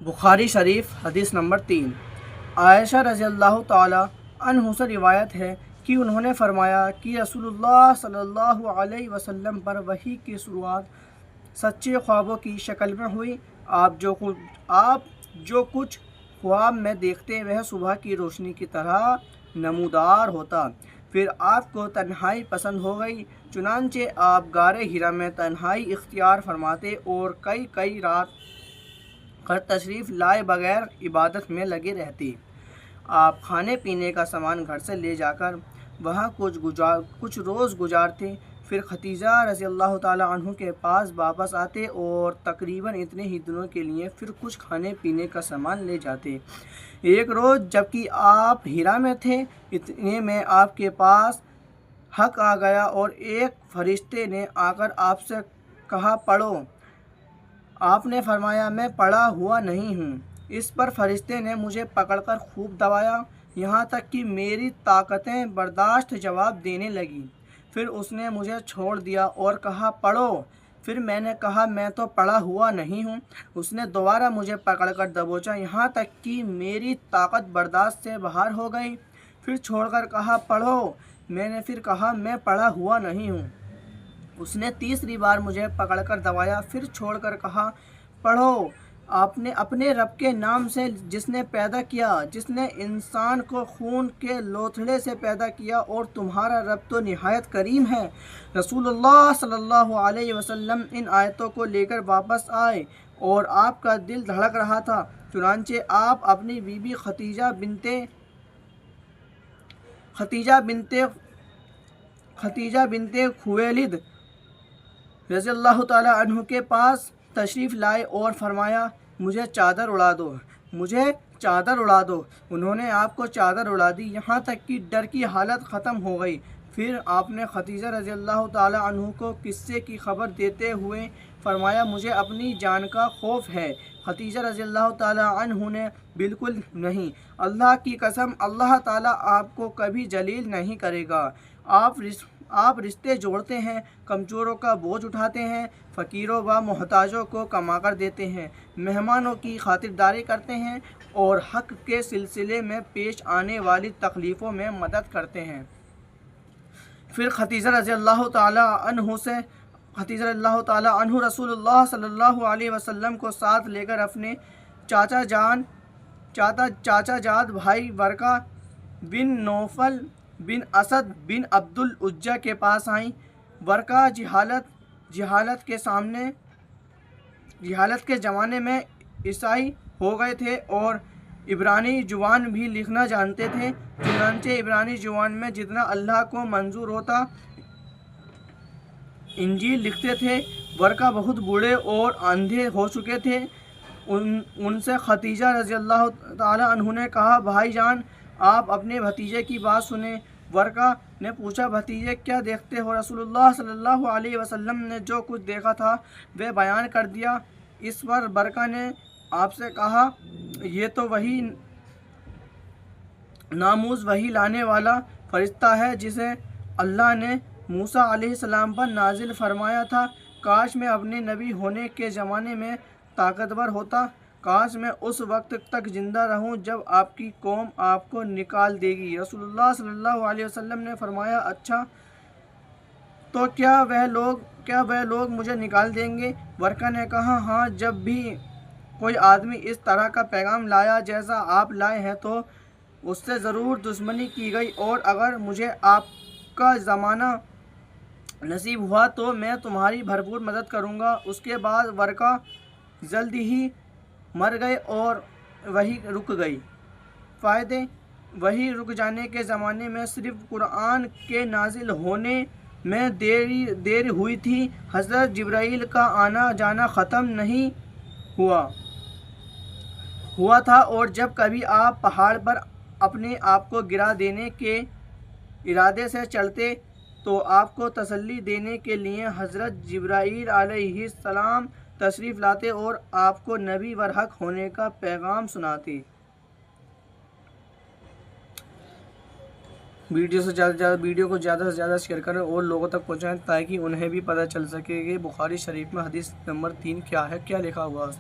بخاری شریف حدیث نمبر 3۔ عائشہ رضی اللہ تعالی عنہ سے روایت ہے کہ انہوں نے فرمایا کہ رسول اللہ صلی اللہ علیہ وسلم پر وحی کی شروعات سچے خوابوں کی شکل میں ہوئی۔ آپ جو کچھ خواب میں دیکھتے وہ صبح کی روشنی کی طرح نمودار ہوتا۔ پھر آپ کو تنہائی پسند ہو گئی، چنانچہ آپ غار حرا میں تنہائی اختیار فرماتے اور کئی رات گھر تشریف لائے بغیر عبادت میں لگے رہتے۔ آپ کھانے پینے کا سامان گھر سے لے جا کر وہاں کچھ روز گزارتے، پھر ختیجہ رضی اللہ تعالیٰ عنہ کے پاس واپس آتے اور تقریباً اتنے ہی دنوں کے لیے پھر کچھ کھانے پینے کا سامان لے جاتے۔ ایک روز جبکہ آپ حرا میں تھے، اتنے میں آپ کے پاس حق آ گیا اور ایک فرشتے نے آ کر آپ سے کہا پڑھو۔ آپ نے فرمایا میں پڑھا ہوا نہیں ہوں۔ اس پر فرشتے نے مجھے پکڑ کر خوب دبایا، یہاں تک کہ میری طاقتیں برداشت جواب دینے لگیں۔ پھر اس نے مجھے چھوڑ دیا اور کہا پڑھو۔ پھر میں نے کہا میں تو پڑھا ہوا نہیں ہوں۔ اس نے دوبارہ مجھے پکڑ کر دبوچا، یہاں تک کہ میری طاقت برداشت سے باہر ہو گئی۔ پھر چھوڑ کر کہا پڑھو۔ میں نے پھر کہا میں پڑھا ہوا نہیں ہوں۔ اس نے تیسری بار مجھے پکڑ کر دبایا، پھر چھوڑ کر کہا پڑھو۔ آپ نے اپنے رب کے نام سے جس نے پیدا کیا، جس نے انسان کو خون کے لوتھڑے سے پیدا کیا، اور تمہارا رب تو نہایت کریم ہے۔ رسول اللہ صلی اللہ علیہ وسلم ان آیتوں کو لے کر واپس آئے اور آپ کا دل دھڑک رہا تھا، چنانچہ آپ اپنی بیوی خدیجہ بنت خویلد رضی اللہ تعالی عنہ کے پاس تشریف لائے اور فرمایا مجھے چادر اڑا دو۔ انہوں نے آپ کو چادر اڑا دی، یہاں تک کہ ڈر کی حالت ختم ہو گئی۔ پھر آپ نے خدیجہ رضی اللہ تعالی عنہ کو قصے کی خبر دیتے ہوئے فرمایا مجھے اپنی جان کا خوف ہے۔ خدیجہ رضی اللہ تعالی عنہ نے بالکل نہیں، اللہ کی قسم اللہ تعالی آپ کو کبھی ذلیل نہیں کرے گا۔ آپ رشتے جوڑتے ہیں، کمزوروں کا بوجھ اٹھاتے ہیں، فقیروں و محتاجوں کو کما کر دیتے ہیں، مہمانوں کی خاطرداری کرتے ہیں اور حق کے سلسلے میں پیش آنے والی تکلیفوں میں مدد کرتے ہیں۔ پھر خدیجہ رضی اللہ تعالی عنہ رسول اللہ صلی اللہ علیہ وسلم کو ساتھ لے کر اپنے چاچا جاد بھائی ورقہ بن نوفل بن اسد بن عبد العزیٰ کے پاس آئیں۔ ورقہ جہالت کے زمانے میں عیسائی ہو گئے تھے اور عبرانی زبان بھی لکھنا جانتے تھے، چنانچہ عبرانی زبان میں جتنا اللہ کو منظور ہوتا انجیل لکھتے تھے۔ ورقہ بہت بوڑھے اور اندھے ہو چکے تھے۔ ان سے خدیجہ رضی اللہ تعالی عنہ نے کہا بھائی جان آپ اپنے بھتیجے کی بات سنیں۔ ورقہ نے پوچھا بھتیجے کیا دیکھتے ہو؟ رسول اللہ صلی اللہ علیہ وسلم نے جو کچھ دیکھا تھا وہ بیان کر دیا۔ اس پر ورقہ نے آپ سے کہا یہ تو وہی ناموز وحی لانے والا فرشتہ ہے جسے اللہ نے موسیٰ علیہ السلام پر نازل فرمایا تھا۔ کاش میں اپنے نبی ہونے کے زمانے میں طاقتور ہوتا، کاش میں اس وقت تک زندہ رہوں جب آپ کی قوم آپ کو نکال دے گی۔ رسول اللہ صلی اللہ علیہ وسلم نے فرمایا اچھا تو کیا وہ لوگ مجھے نکال دیں گے؟ ورقہ نے کہا ہاں، جب بھی کوئی آدمی اس طرح کا پیغام لایا جیسا آپ لائے ہیں تو اس سے ضرور دشمنی کی گئی، اور اگر مجھے آپ کا زمانہ نصیب ہوا تو میں تمہاری بھرپور مدد کروں گا۔ اس کے بعد ورقہ جلد ہی مر گئے اور وحی رک گئی۔ فائدے: وحی رک جانے کے زمانے میں صرف قرآن کے نازل ہونے میں دیر ہوئی تھی، حضرت جبرائیل کا آنا جانا ختم نہیں ہوا تھا، اور جب کبھی آپ پہاڑ پر اپنے آپ کو گرا دینے کے ارادے سے چلتے تو آپ کو تسلی دینے کے لیے حضرت جبرائیل علیہ السلام تشریف لاتے اور آپ کو نبی برحق ہونے کا پیغام سناتے۔ ویڈیو کو زیادہ سے زیادہ شیئر کریں اور لوگوں تک پہنچائیں تاکہ انہیں بھی پتہ چل سکے کہ بخاری شریف میں حدیث نمبر 3 کیا ہے، کیا لکھا ہوا ہے۔